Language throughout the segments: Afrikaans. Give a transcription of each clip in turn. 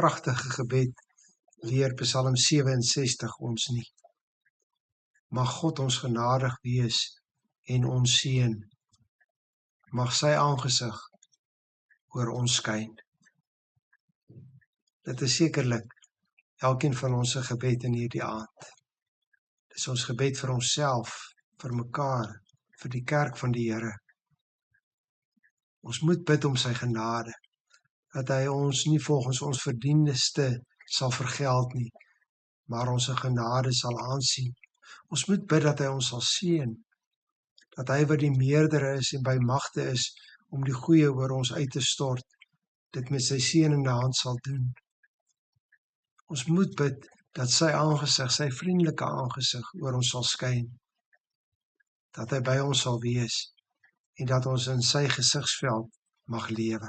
pragtige gebed leer Psalm 67 ons nie. Mag God ons genadig wees en ons seën. Mag sy aangesig oor ons skyn. Dit is sekerlik elkeen van ons se gebed in hierdie aand. Dit is ons gebed vir onsself, vir mekaar, vir die kerk van die Here. Ons moet bid om sy genade, dat hy ons nie volgens ons verdienste sal vergeld nie, maar ons genade sal aansien. Ons moet bid dat hy ons sal seën, dat hy wat die meerdere is en by magte is om die goeie oor ons uit te stort, dit met sy seënende hand sal doen. Ons moet bid dat sy aangesig, sy vriendelike aangesig oor ons sal skyn, dat hy by ons sal wees en dat ons in sy gesigsveld mag lewe.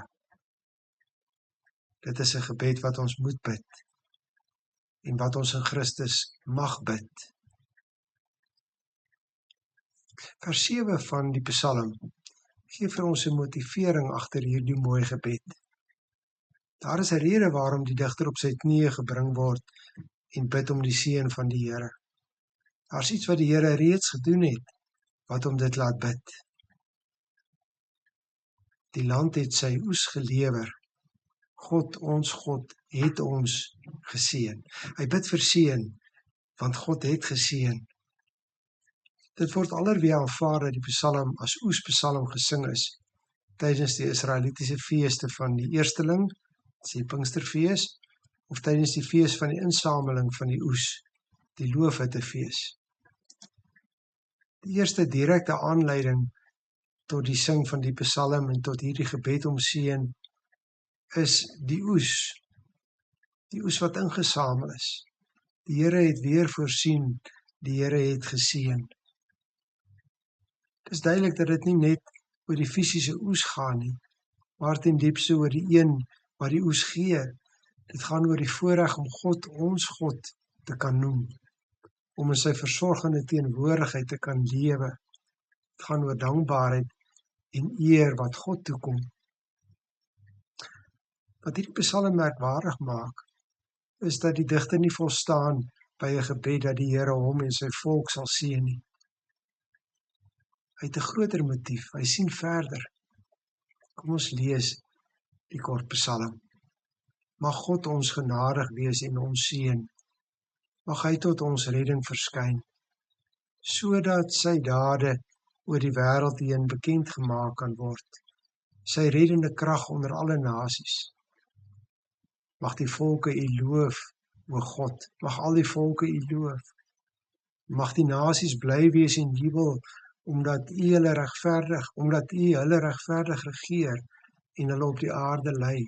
Dit is 'n gebed wat ons moet bid en wat ons in Christus mag bid. Vers 7 van die Psalm gee vir ons 'n motivering agter hierdie mooi gebed. Daar is 'n rede waarom die digter op sy knieë gebring word en bid om die seën van die Here. Daar is iets wat die Here reeds gedoen het, wat hom dit laat bid. Die land het sy oes gelewer. God, ons God, het ons geseën. Hy bid vir seën, want God het geseën. Dit word alreeds aanvaar dat die Psalm as oespsalm gesing is tydens die Israelitiese feeste van die eersteling, die Pinksterfees, of tydens die fees van die insameling van die oes, die Loofhuttefees. Die eerste direkte aanleiding tot die sing van die Psalm en tot hierdie gebed om seën is die oes wat ingesamel is. Die Here het weer voorsien, die Here het geseën. Het is duidelik dat dit nie net oor die fisiese oes gaan nie, maar ten diepste oor die een wat die oes gee. Dit gaan oor die voorreg om God, ons God, te kan noem, om in sy versorgende teenwoordigheid te kan lewe. Dit gaan oor dankbaarheid en eer wat God toekom. Wat hierdie Psalm merkwaardig maak, is dat die digter nie volstaan by 'n gebed dat die Here hom en sy volk sal seën nie. Hy het 'n groter motief, hy sien verder. Kom ons lees die kort Psalm. Mag God ons genadig wees en ons seën. Mag hy tot ons redding verskyn, sodat sy dade oor die wêreld heen bekend gemaak kan word. Sy reddende krag onder alle nasies. Mag die volke u loof, o God, mag al die volke u loof. Mag die nasies bly wees en jubel, omdat u hulle regverdig regeer en hulle op die aarde lei.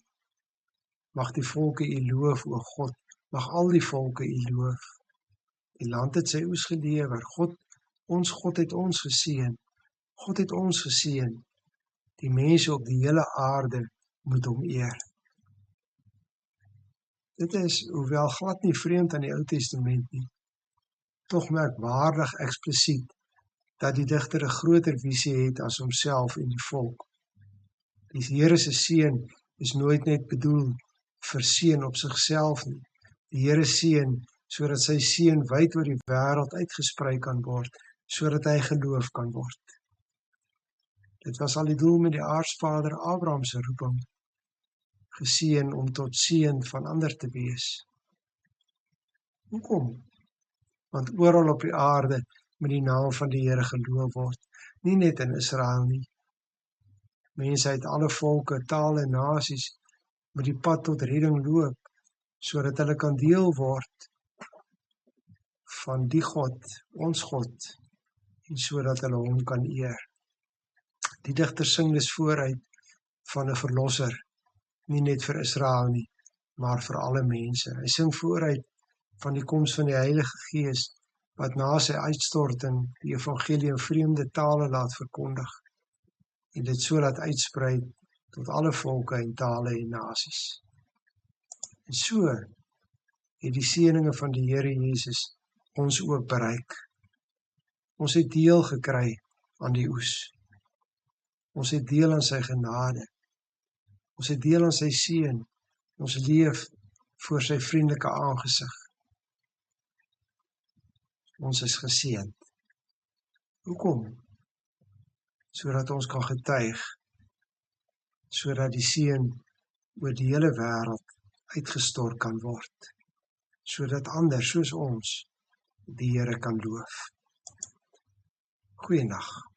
Mag die volke u loof, o God, mag al die volke u loof. Die land het sy oes gelewer, ons God het ons geseën. God het ons geseën. Die mense op die hele aarde moet hom eer. Dit is, hoewel glad nie vreemd aan die Ou Testament nie, tog merkwaardig eksplisiet dat die digter 'n groter visie het as homself en die volk. Die Here se seën is nooit net bedoel vir seën op sigself nie. Die Here seën sodat sy seën wyd oor die wêreld uitgesprei kan word, sodat hy geloof kan word. Dit was al die doel met die aartsvader Abraham se roeping, geseën om tot seën van ander te wees. Hoekom? Want oral op die aarde moet die naam van die Here geloof word, nie net in Israel nie. Mense uit alle volke, tale en nasies moet die pad tot redding loop, sodat hulle kan deel word van die God, ons God, en sodat hulle hom kan eer. Die digter sing dus vooruit van 'n verlosser, nie net vir Israel nie, maar vir alle mense. Hy sing vooruit van die koms van die Heilige Gees, wat na sy uitstorting die evangelie in vreemde tale laat verkondig, en dit so laat uitsprei tot alle volke en tale en nasies. En so het die seëninge van die Here Jesus ons ook bereik. Ons het deel gekry aan die oes. Ons het deel aan sy genade. Ons het deel aan sy seën. Ons leef voor sy vriendelike aangesig. Ons is geseënd. Hoekom? Sodat ons kan getuig, sodat die Seun oor die hele wêreld uitgestort kan word, sodat ander soos ons die Here kan loof. Goeiedag.